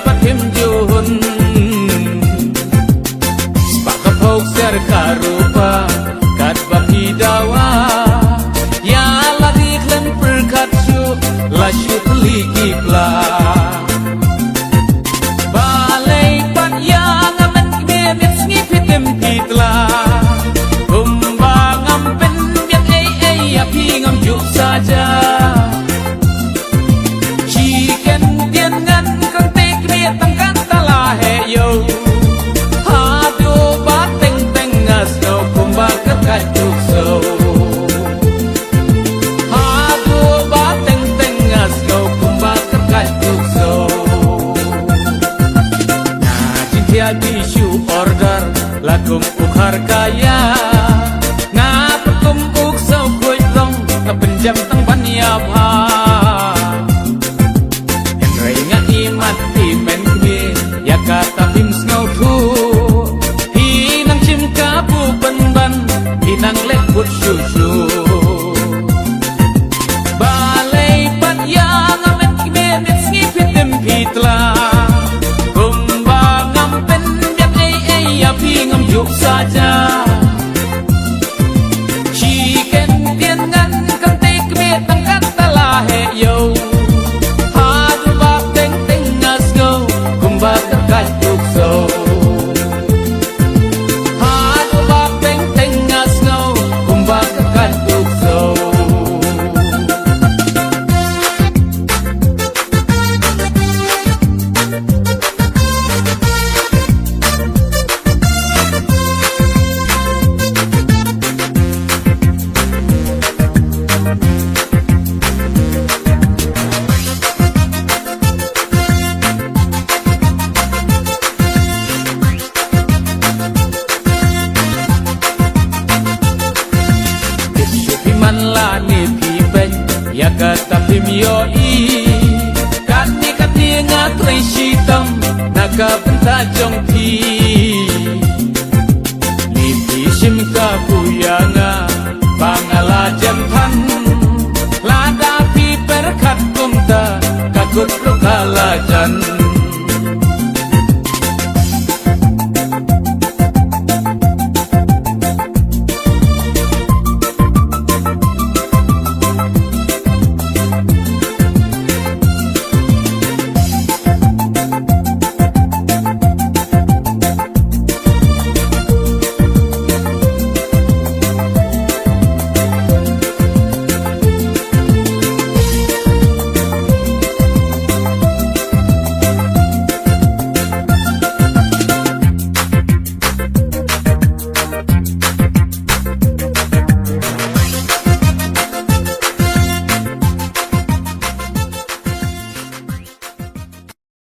patim juhun Spakapok serkarupa kat baki dawa Ya larik len perkat syu lasyu peliki pla Balai pat yang amen kemit ngipitim pitla Kumbang ampen biak api ngamjuk saja Bisu order lakum ukhar kaya ngapakum uksau kuy long kepenjam tang banyap ha yang ringa imat timen kmi ya kata bim snow thu hinang chim kapu penban hinang let put susu balai pat yang amet kmi nitski pitim pitla api ngamjuk saja Chicken tiangan kante kebet tangkat talah yo Hadu bak teng teng ngasgo kumbak terkat tukso Hadu bak teng teng ngasgo kumbak terkat tukso Ya kata pimyoi Kani kati ngatrai sitam Naga benta jongpi Lipi simka puyanga Pangala jantan Lada pi perkat kumta Kakut prokala jan